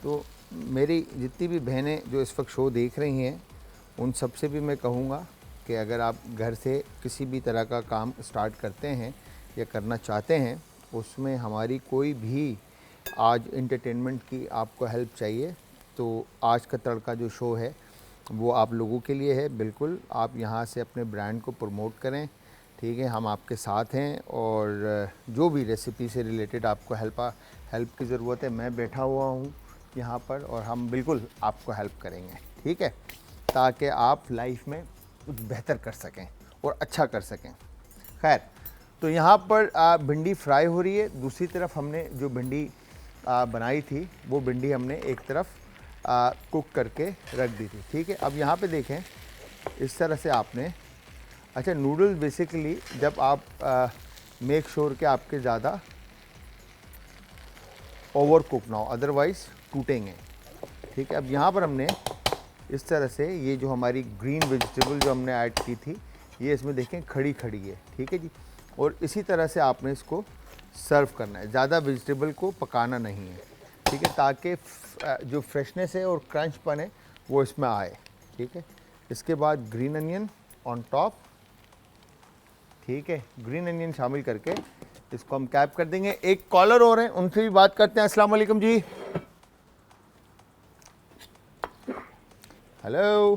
तो मेरी जितनी भी बहनें जो इस वक्त शो देख रही हैं, उन सब से भी मैं कहूँगा कि अगर आप घर से किसी भी तरह का काम स्टार्ट करते हैं या करना चाहते हैं, उसमें हमारी कोई भी आज एंटरटेनमेंट की आपको हेल्प चाहिए, तो आज का तड़का जो शो है वो आप लोगों के लिए है। बिल्कुल आप यहाँ से अपने ब्रांड को प्रमोट करें, ठीक है, हम आपके साथ हैं। और जो भी रेसिपी से रिलेटेड आपको हेल्प की ज़रूरत है, मैं बैठा हुआ हूँ यहाँ पर, और हम बिल्कुल आपको हेल्प करेंगे, ठीक है, ताकि आप लाइफ में कुछ बेहतर कर सकें और अच्छा कर सकें। खैर, तो यहाँ पर भिंडी फ्राई हो रही है। दूसरी तरफ हमने जो भिंडी बनाई थी, वो भिंडी हमने एक तरफ कुक करके रख दी थी, ठीक है। अब यहाँ पे देखें, इस तरह से आपने, अच्छा, नूडल्स बेसिकली जब आप मेक श्योर कि आपके ज़्यादा ओवर कुक ना हो, अदरवाइज़ टूटेंगे, ठीक है। अब यहाँ पर हमने इस तरह से ये जो हमारी ग्रीन वेजिटेबल जो हमने ऐड की थी, ये इसमें देखें खड़ी खड़ी है, ठीक है जी। और इसी तरह से आपने इसको सर्व करना है, ज़्यादा वेजिटेबल को पकाना नहीं है, ठीक है, ताकि जो फ्रेशनेस है और क्रंचपन है वो इसमें आए, ठीक है। इसके बाद ग्रीन अनियन ऑन टॉप, ठीक है, ग्रीन अनियन शामिल करके इसको हम कैप कर देंगे। एक कॉलर और हैं, उनसे भी बात करते हैं। अस्सलाम वालेकुम जी। हेलो।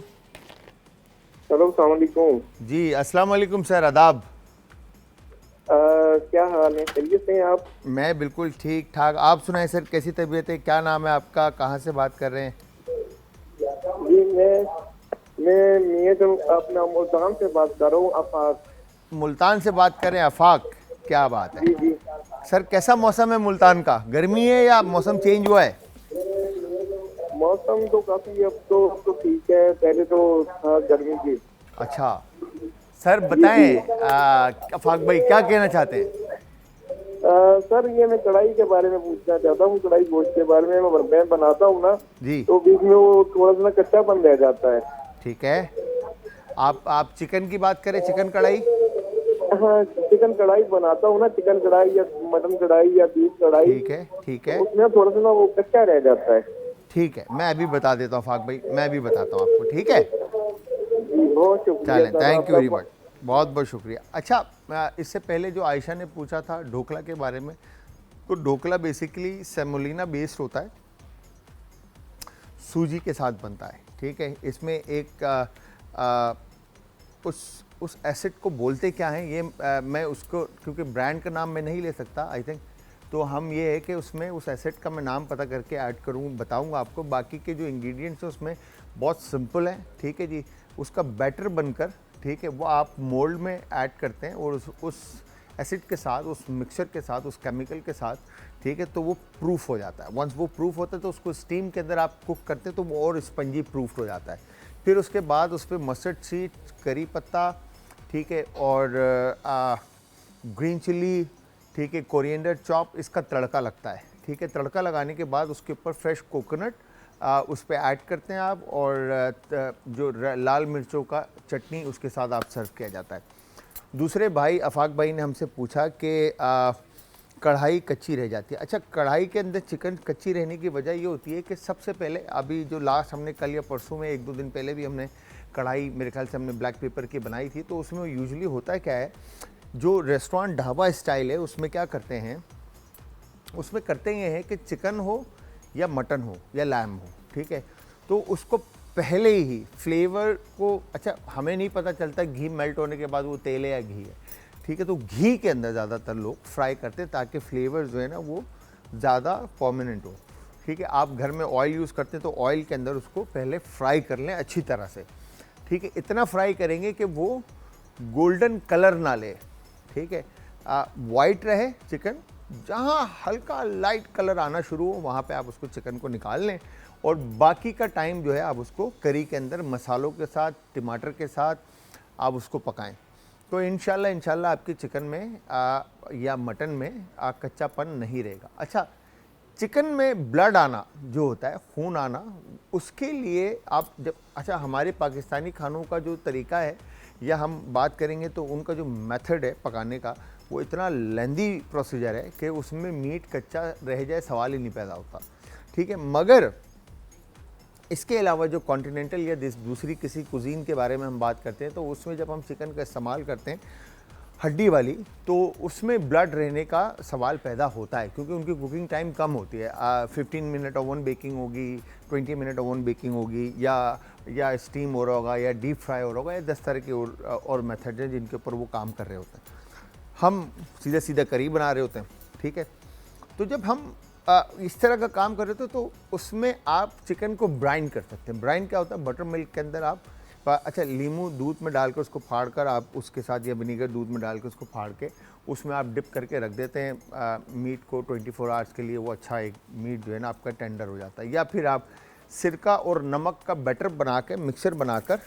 हेलो, अस्सलाम वालेकुम। जी अस्सलाम वालेकुम सर, आदाब। क्या हाल है, खैरियत से हैं आप? मैं बिल्कुल ठीक ठाक, आप सुनाएं सर, कैसी तबीयत है, क्या नाम है आपका, कहाँ से बात कर रहे हैं? जी मैं मियां जो अपना मुल्तान से बात कर रहा हूँ। आप? मुल्तान से बात कर रहे हैं, आफाक, क्या बात है जी जी। सर। कैसा मौसम है मुल्तान का, गर्मी है या मौसम चेंज हुआ है? मौसम तो काफी अब तो ठीक है, पहले तो था गर्मी की। अच्छा सर, बताएं आफाक भाई क्या कहना चाहते हैं? सर, ये मैं कढ़ाई के बारे में पूछना चाहता हूँ। कढ़ाई गोश्त के बारे में मैं बनाता हूँ ना, जी तो बीच में वो थोड़ा सा कच्चा बन रह जाता है। ठीक है, आप चिकन की बात करें, चिकन कढ़ाई? हाँ, चिकन कढ़ाई बनाता हूँ ना, चिकन कढ़ाई या मटन कढ़ाई या बीफ कढ़ाई, ठीक है, ठीक है, उसमें थोड़ा सा ना वो कच्चा रह जाता है। ठीक है, मैं अभी बता देता हूँ फाक भाई, मैं अभी बताता हूँ आपको, ठीक है। जी, बहुत शुक्रिया चलें, सर, थैंक यू आपका वेरी मच, बहुत बहुत शुक्रिया। अच्छा, इससे पहले जो आयशा ने पूछा था ढोकला के बारे में, तो ढोकला बेसिकली सेमोलिना बेस्ड होता है, सूजी के साथ बनता है, ठीक है। इसमें एक उस एसिड को बोलते क्या हैं ये मैं उसको, क्योंकि ब्रांड का नाम मैं नहीं ले सकता आई थिंक, तो हम ये है कि उसमें उस एसिड का मैं नाम पता करके ऐड करूँ, बताऊंगा आपको। बाकी के जो इंग्रेडिएंट्स हैं उसमें बहुत सिंपल हैं, ठीक है जी। उसका बैटर बनकर, ठीक है, वो आप मोल्ड में ऐड करते हैं और उस एसिड के साथ, उस मिक्सचर के साथ, उस केमिकल के साथ, ठीक है, तो वो प्रूफ हो जाता है। वंस वो प्रूफ होता है तो उसको स्टीम के अंदर आप कुक करते हैं तो वो और स्पंजी प्रूफ हो जाता है। फिर उसके बाद उस पर मस्टर्ड सीड, करी पत्ता, ठीक है, और ग्रीन चिली, ठीक है, कोरिएंडर चॉप, इसका तड़का लगता है, ठीक है। तड़का लगाने के बाद उसके ऊपर फ्रेश कोकोनट उस पर ऐड करते हैं आप, और जो लाल मिर्चों का चटनी उसके साथ आप सर्व किया जाता है। दूसरे भाई अफाक भाई ने हमसे पूछा कि कढ़ाई कच्ची रह जाती है। अच्छा, कढ़ाई के अंदर चिकन कच्ची रहने की वजह ये होती है कि सबसे पहले अभी जो लास्ट हमने कल या परसों में 1-2 दिन पहले भी हमने कढ़ाई मेरे ख्याल से हमने ब्लैक पेपर की बनाई थी, तो उसमें यूजुअली होता क्या है, जो रेस्टोरेंट ढाबा स्टाइल है उसमें क्या करते हैं, उसमें करते ये हैं कि चिकन हो या मटन हो या लैम हो, ठीक है, तो उसको पहले ही फ्लेवर को, अच्छा हमें नहीं पता चलता घी मेल्ट होने के बाद वो तेल है या घी है, ठीक है, तो घी के अंदर ज़्यादातर लोग फ्राई करते हैं ताकि फ्लेवर जो है ना वो ज़्यादा परमानेंट हो, ठीक है। आप घर में ऑयल यूज़ करते हैं तो ऑयल के अंदर उसको पहले फ्राई कर लें अच्छी तरह से, ठीक है, इतना फ्राई करेंगे कि वो गोल्डन कलर ना ले, ठीक है, वाइट रहे चिकन, जहाँ हल्का लाइट कलर आना शुरू हो वहाँ पे आप उसको चिकन को निकाल लें और बाकी का टाइम जो है आप उसको करी के अंदर मसालों के साथ, टमाटर के साथ आप उसको पकाएं, तो इंशाल्लाह आपकी चिकन में या मटन में कच्चापन नहीं रहेगा। अच्छा, चिकन में ब्लड आना जो होता है, खून आना, उसके लिए आप जब, अच्छा हमारे पाकिस्तानी खानों का जो तरीका है या हम बात करेंगे तो उनका जो मेथड है पकाने का वो इतना लेंदी प्रोसीजर है कि उसमें मीट कच्चा रह जाए सवाल ही नहीं पैदा होता, ठीक है। मगर इसके अलावा जो कॉन्टिनेंटल या दूसरी किसी कुजीन के बारे में हम बात करते हैं तो उसमें जब हम चिकन का इस्तेमाल करते हैं हड्डी वाली, तो उसमें ब्लड रहने का सवाल पैदा होता है क्योंकि उनकी कुकिंग टाइम कम होती है। 15 मिनट ओवन बेकिंग होगी, 20 मिनट ओवन बेकिंग होगी, या स्टीम हो रहा होगा या डीप फ्राई हो रहा होगा, या 10 तरह के और मेथड हैं जिनके ऊपर वो काम कर रहे होते हैं। हम सीधा करी बना रहे होते हैं, ठीक है। तो जब हम इस तरह का काम कर रहे थे तो उसमें आप चिकन को ब्राइन कर सकते हैं। ब्राइन क्या होता है, बटर मिल्क के अंदर आप अच्छा लीमू दूध में डाल कर उसको फाड़ कर आप उसके साथ, या विनीगर दूध में डाल कर उसको फाड़ के उसमें आप डिप करके रख देते हैं मीट को 24 आवर्स के लिए, वो अच्छा एक मीट जो है ना आपका टेंडर हो जाता है। या फिर आप सिरका और नमक का बैटर बना के, मिक्सर बनाकर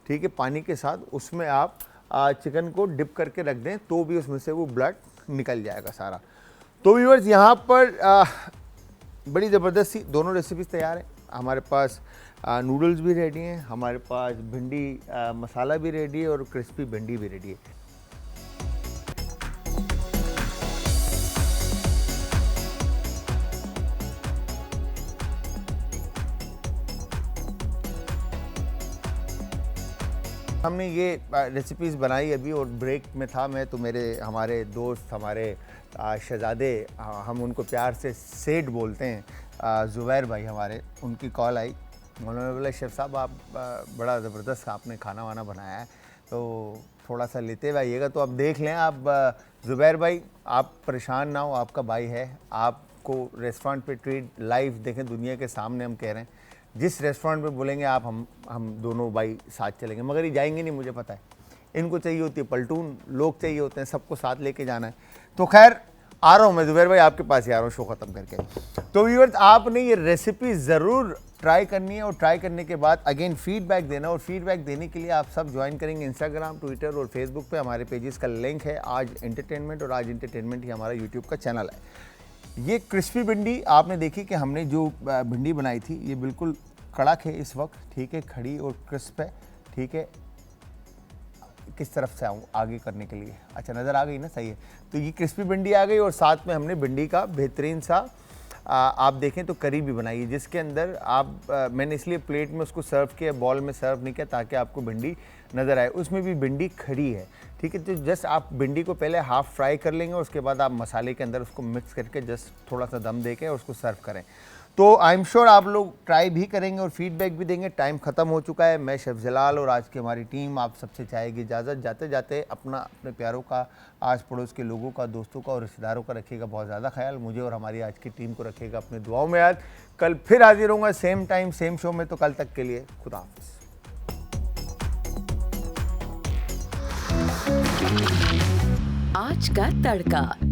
ठीक है, पानी के साथ उसमें आप चिकन को डिप करके रख दें तो भी उसमें से वो ब्लड निकल जाएगा सारा। तो व्यूअर्स, यहाँ पर बड़ी ज़बरदस्ती दोनों रेसिपीज़ तैयार हैं। हमारे पास नूडल्स भी रेडी हैं, हमारे पास भिंडी मसाला भी रेडी है और क्रिस्पी भिंडी भी रेडी है। हमने ये रेसिपीज़ बनाई अभी और ब्रेक में था मैं, तो हमारे दोस्त, हमारे शहज़ादे, हम उनको प्यार से सेठ बोलते हैं, ज़ुबैर भाई हमारे, उनकी कॉल आई। उन्होंने बोला शेफ़ साहब आप बड़ा ज़बरदस्त आपने खाना वाना बनाया है, तो थोड़ा सा लेते हुए आइएगा। तो अब देख लें आप ज़ुबैर भाई, आप परेशान ना हो, आपका भाई है, आपको रेस्टोरेंट पे ट्रीट लाइव देखें दुनिया के सामने हम कह रहे हैं, जिस रेस्टोरेंट पे बोलेंगे आप, हम दोनों भाई साथ चलेंगे। मगर ये जाएंगे नहीं, मुझे पता है, इनको चाहिए होती है पलटून, लोग चाहिए होते हैं, सबको साथ लेके जाना है। तो खैर आ रहा हूँ मैं ज़ुबैर भाई, आपके पास ही आ रहा हूँ शो ख़त्म करके। तो व्यूअर्स, आपने ये रेसिपी ज़रूर ट्राई करनी है और ट्राई करने के बाद अगेन फीडबैक देना, और फीडबैक देने के लिए आप सब ज्वाइन करेंगे इंस्टाग्राम, ट्विटर और फेसबुक पे। हमारे पेजेस का लिंक है आज एंटरटेनमेंट, और आज एंटरटेनमेंट ही हमारा यूट्यूब का चैनल है। ये क्रिस्पी भिंडी आपने देखी कि हमने जो भिंडी बनाई थी, ये बिल्कुल कड़क है इस वक्त, ठीक है, खड़ी और क्रिस्प है, ठीक है। किस तरफ से आऊँ आगे करने के लिए, अच्छा नज़र आ गई ना, सही है। तो ये क्रिस्पी भिंडी आ गई और साथ में हमने भिंडी का बेहतरीन सा आप देखें तो करी भी बनाई है, जिसके अंदर मैंने इसलिए प्लेट में उसको सर्व किया, बॉल में सर्व नहीं किया ताकि आपको भिंडी नज़र आए। उसमें भी भिंडी खड़ी है, ठीक है। तो जस्ट आप भिंडी को पहले हाफ फ्राई कर लेंगे और उसके बाद आप मसाले के अंदर उसको मिक्स करके जस्ट थोड़ा सा दम दे के उसको सर्व करें। तो आई एम श्योर आप लोग ट्राई भी करेंगे और फीडबैक भी देंगे। टाइम ख़त्म हो चुका है। मैं शेफ़ जलाल और आज की हमारी टीम आप सबसे चाहेगी इजाज़त। जाते जाते अपने प्यारों का, आस पड़ोस के लोगों का, दोस्तों का और रिश्तेदारों का रखिएगा बहुत ज़्यादा ख्याल। मुझे और हमारी आज की टीम को रखिएगा अपने दुआओं में याद। कल फिर हाजिर होऊंगा सेम टाइम सेम शो में, तो कल तक के लिए खुदा हाफ़िज़। आज का तड़का।